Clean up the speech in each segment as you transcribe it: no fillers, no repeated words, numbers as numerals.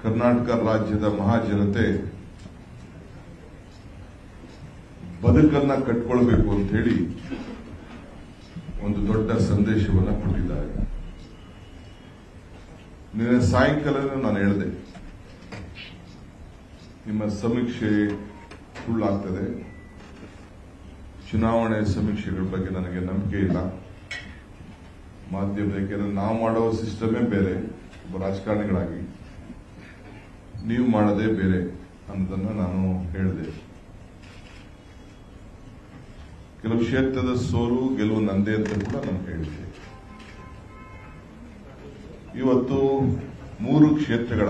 ಕರ್ನಾಟಕ ರಾಜ್ಯದ ಮಹಾಜನತೆ ಬದುಕನ್ನ ಕಟ್ಕೊಳ್ಬೇಕು ಅಂತ ಹೇಳಿ ಒಂದು ದೊಡ್ಡ ಸಂದೇಶವನ್ನು ಕೊಟ್ಟಿದ್ದಾರೆ. ನಿನ್ನೆ ಸಾಯಂಕಾಲ ನಾನು ಹೇಳಿದೆ, ನಿಮ್ಮ ಸಮೀಕ್ಷೆ ಸುಳ್ಳಾಗ್ತದೆ, ಚುನಾವಣೆ ಸಮೀಕ್ಷೆಗಳ ಬಗ್ಗೆ ನನಗೆ ನಂಬಿಕೆ ಇಲ್ಲ. ಮಾಧ್ಯಮಕ್ಕೆ ನಾವು ಮಾಡೋ ಸಿಸ್ಟಮೇ ಬೇರೆ, ರಾಜಕಾರಣಿಗಳಾಗಿ ನೀವು ಮಾಡೋದೇ ಬೇರೆ ಅನ್ನೋದನ್ನ ನಾನು ಹೇಳಿದೆ. ಕೆಲವು ಕ್ಷೇತ್ರದ ಸೋಲು ಗೆಲುವು ನಂದೇ ಅಂತ ಕೂಡ ನಾನು ಹೇಳಿದ್ದೆ. ಇವತ್ತು 3 ಕ್ಷೇತ್ರಗಳ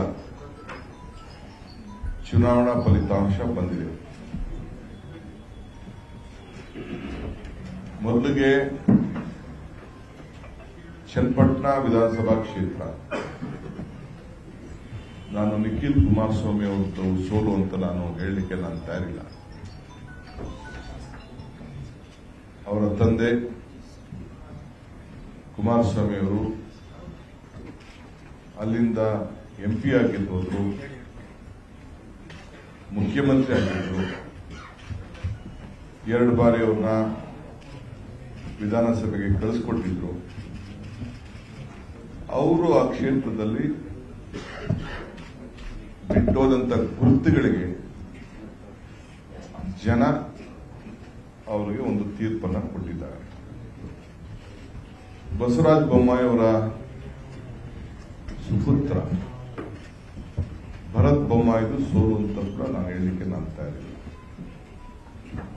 ಚುನಾವಣಾ ಫಲಿತಾಂಶ ಬಂದಿದೆ. ಮೊದಲಿಗೆ ಚನ್ನಪಟ್ಟಣ ವಿಧಾನಸಭಾ ಕ್ಷೇತ್ರ, ನಾನು ನಿಖಿಲ್ ಕುಮಾರಸ್ವಾಮಿ ಅವರದ್ದು ಸೋಲು ಅಂತ ನಾನು ಹೇಳಲಿಕ್ಕೆ ನಾನು ತಯಾರಿಲ್ಲ. ಅವರ ತಂದೆ ಕುಮಾರಸ್ವಾಮಿ ಅವರು ಅಲ್ಲಿಂದ ಎಂಪಿ ಆಗಿದ್ದವರು, ಮುಖ್ಯಮಂತ್ರಿ ಆಗಿದ್ರು, 2 ಬಾರಿ ಅವ್ರನ್ನ ವಿಧಾನಸಭೆಗೆ ಕಳಿಸ್ಕೊಟ್ಟಿದ್ರು. ಅವರು ಆ ಕ್ಷೇತ್ರದಲ್ಲಿ ಬಿಟ್ಟೋದಂತ ಗುರುತುಗಳಿಗೆ ಜನ ಅವರಿಗೆ ಒಂದು ತೀರ್ಪನ್ನು ಕೊಟ್ಟಿದ್ದಾರೆ. ಬಸವರಾಜ ಬೊಮ್ಮಾಯಿ ಅವರ ಸುಪುತ್ರ ಭರತ್ ಬೊಮ್ಮಾಯಿದು ಸೋಲು ಅಂತ ಕೂಡ ನಾನು ಹೇಳಲಿಕ್ಕೆ ನಾನು ತಯಾರಿಲ್ಲ.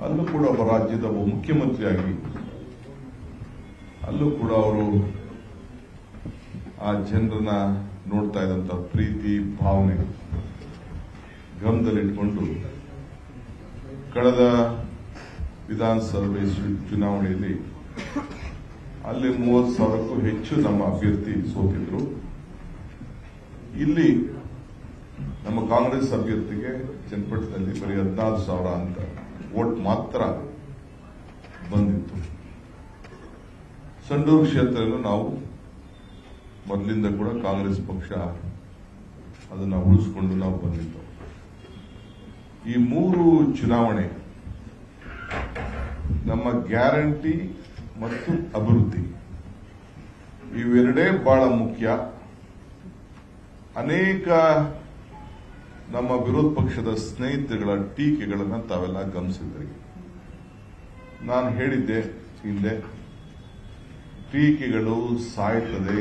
ಅಲ್ಲೂ ಕೂಡ ಒಬ್ಬ ರಾಜ್ಯದ ಒಬ್ಬ ಮುಖ್ಯಮಂತ್ರಿಯಾಗಿ ಅಲ್ಲೂ ಕೂಡ ಅವರು ಆ ಜನರನ್ನ ನೋಡ್ತಾ ಇದ್ದಂತ ಪ್ರೀತಿ ಭಾವನೆ ಗಮನದಲ್ಲಿಟ್ಟುಕೊಂಡು ಕಳೆದ ವಿಧಾನಸಭೆ ಚುನಾವಣೆಯಲ್ಲಿ ಅಲ್ಲಿ 30,000ಕ್ಕೂ ಹೆಚ್ಚು ನಮ್ಮ ಅಭ್ಯರ್ಥಿ ಸೋತಿದ್ರು. ಇಲ್ಲಿ ನಮ್ಮ ಕಾಂಗ್ರೆಸ್ ಅಭ್ಯರ್ಥಿಗೆ ಚನ್ನಪಟ್ಟಣದಲ್ಲಿ ಬರೀ 16,000 ಅಂತ ವೋಟ್ ಮಾತ್ರ ಬಂದಿತ್ತು. ಸಂಡೂರು ಕ್ಷೇತ್ರವನ್ನು ನಾವು ಮೊದಲಿಂದ ಕೂಡ ಕಾಂಗ್ರೆಸ್ ಪಕ್ಷ ಅದನ್ನು ಉಳಿಸಿಕೊಂಡು ನಾವು ಬಂದಿದ್ದು. ಈ 3 ಚುನಾವಣೆ ನಮ್ಮ ಗ್ಯಾರಂಟಿ ಮತ್ತು ಅಭಿವೃದ್ಧಿ ಇವೆರಡೇ ಬಹಳ ಮುಖ್ಯ. ಅನೇಕ ನಮ್ಮ ವಿರೋಧ ಪಕ್ಷದ ಸ್ನೇಹಿತರುಗಳ ಟೀಕೆಗಳನ್ನು ತಾವೆಲ್ಲ ಗಮನಿಸಿದ್ರಿ. ನಾನು ಹೇಳಿದ್ದೆ ಹಿಂದೆ, ಟೀಕೆಗಳು ಸಾಯ್ತವೆ,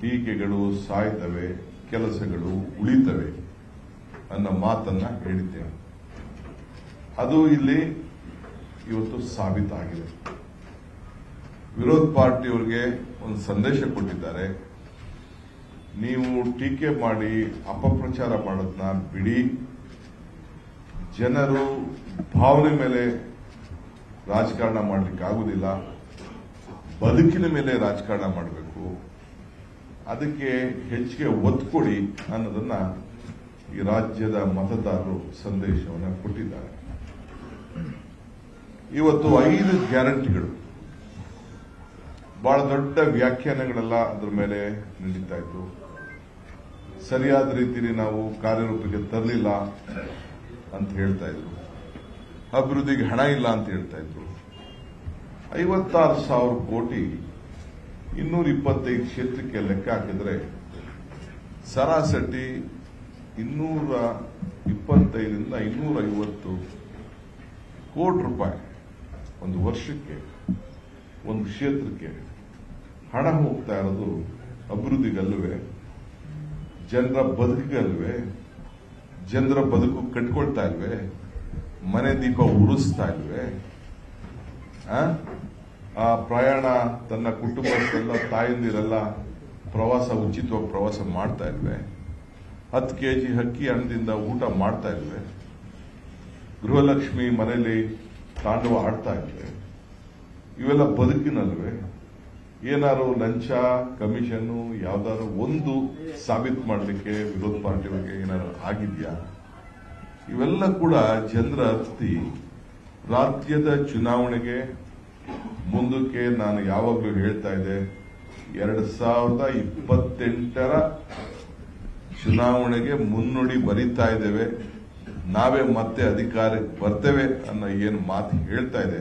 ಟೀಕೆಗಳು ಸಾಯ್ತವೆ, ಕೆಲಸಗಳು ಉಳಿತವೆ ಅನ್ನೋ ಮಾತನ್ನ ಹೇಳಿದ್ದೆ. ಅದು ಇಲ್ಲಿ ಇವತ್ತು ಸಾಬೀತಾಗಿದೆ. ವಿರೋಧ ಪಾರ್ಟಿಯವರಿಗೆ ಒಂದು ಸಂದೇಶ ಕೊಟ್ಟಿದ್ದಾರೆ, ನೀವು ಟೀಕೆ ಮಾಡಿ ಅಪಪ್ರಚಾರ ಮಾಡೋದನ್ನ ಬಿಡಿ, ಜನರು ಭಾವನೆ ಮೇಲೆ ರಾಜಕಾರಣ ಮಾಡಲಿಕ್ಕೆ ಆಗುದಿಲ್ಲ, ಬದುಕಿನ ಮೇಲೆ ರಾಜಕಾರಣ ಮಾಡಬೇಕು, ಅದಕ್ಕೆ ಹೆಚ್ಚಿಗೆ ಒತ್ತು ಕೊಡಿ ಅನ್ನೋದನ್ನ ಈ ರಾಜ್ಯದ ಮತದಾರರು ಸಂದೇಶವನ್ನು ಕೊಟ್ಟಿದ್ದಾರೆ. ಇವತ್ತು 5 ಗ್ಯಾರಂಟಿಗಳು ಬಹಳ ದೊಡ್ಡ ವ್ಯಾಖ್ಯಾನಗಳೆಲ್ಲ ಅದರ ಮೇಲೆ ನಡೀತಾ ಇತ್ತು. ಸರಿಯಾದ ರೀತಿಯಲ್ಲಿ ನಾವು ಕಾರ್ಯರೂಪಕ್ಕೆ ತರಲಿಲ್ಲ ಅಂತ ಹೇಳ್ತಾ ಇದ್ರು, ಅಭಿವೃದ್ಧಿಗೆ ಹಣ ಇಲ್ಲ ಅಂತ ಹೇಳ್ತಾ ಇದ್ರು. 56,000 ಕೋಟಿ 225 ಕ್ಷೇತ್ರಕ್ಕೆ ಲೆಕ್ಕ ಹಾಕಿದ್ರೆ ಸರಾಸರಿ 225ರಿಂದ 250 ಕೋಟಿ ರೂಪಾಯಿ ಒಂದು ವರ್ಷಕ್ಕೆ ಒಂದು ಕ್ಷೇತ್ರಕ್ಕೆ ಹಣ ಹೋಗ್ತಾ ಇರೋದು ಅಭಿವೃದ್ಧಿಗಲ್ವೇ, ಜನರ ಬದುಕಿಗಲ್ವೇ, ಜನರ ಬದುಕು ಕಟ್ಕೊಳ್ತಾ ಇಲ್ವೇ, ಮನೆ ದೀಪ ಉರಿಸ್ತಾ ಇಲ್ವೇ, ಆ ಪ್ರಯಾಣ ತನ್ನ ಕುಟುಂಬಕ್ಕೆಲ್ಲ ತಾಯಂದಿರೆಲ್ಲ ಉಚಿತವಾಗಿ ಪ್ರವಾಸ ಮಾಡ್ತಾ ಇಲ್ವೇ, 10 ಕೆಜಿ ಅಕ್ಕಿ ಹಣದಿಂದ ಊಟ ಮಾಡ್ತಾ ಇಲ್ವೇ, ಗೃಹಲಕ್ಷ್ಮಿ ಮನೆಯಲ್ಲಿ ತಾಂಡವ ಆಡ್ತಾ ಇಲ್ವೇ, ಇವೆಲ್ಲ ಬದುಕಿನಲ್ವೇ? ಏನಾದ್ರು ಲಂಚ ಕಮಿಷನ್ ಯಾವ್ದಾದ್ರು ಒಂದು ಸಾಬೀತು ಮಾಡಲಿಕ್ಕೆ ವಿರೋಧ ಪಾರ್ಟಿಯವರಿಗೆ ಏನಾದ್ರು ಆಗಿದ್ಯಾ? ಇವೆಲ್ಲ ಕೂಡ ಜನರ ಹತ್ತಿ ರಾಜ್ಯದ ಚುನಾವಣೆಗೆ ಮುಂದಕ್ಕೆ ನಾನು ಯಾವಾಗಲೂ ಹೇಳ್ತಾ ಇದ್ದೆ, 2028ರ ಚುನಾವಣೆಗೆ ಮುನ್ನುಡಿ ಬರೀತಾ ಇದ್ದೇವೆ, ನಾವೇ ಮತ್ತೆ ಅಧಿಕಾರಕ್ಕೆ ಬರ್ತೇವೆ ಅನ್ನೋ ಏನು ಮಾತು ಹೇಳ್ತಾ ಇದೆ,